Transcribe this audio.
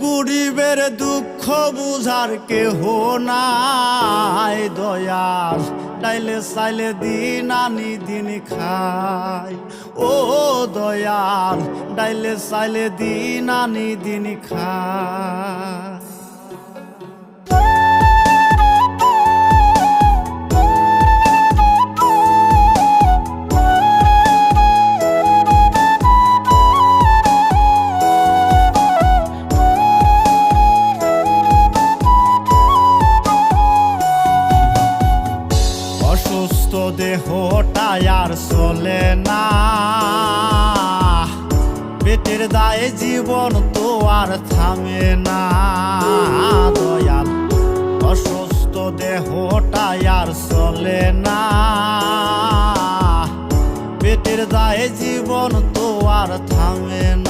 গরিবের দুঃখ বুঝার কেহ নাই দয়াল, ডাইলে চাইলে দিন আনি দিন খাই। ও দয়াল, ডাইলে চাইলে দিন আনি দিন খাই। অসুস্থ দেহটাই আর চলে না, পেটের দায়ে জীবন তো আর থামে না দয়াল। অসুস্থ দেহটাই আর চলে না, পেটের দায়ে জীবন তো আর থামে না।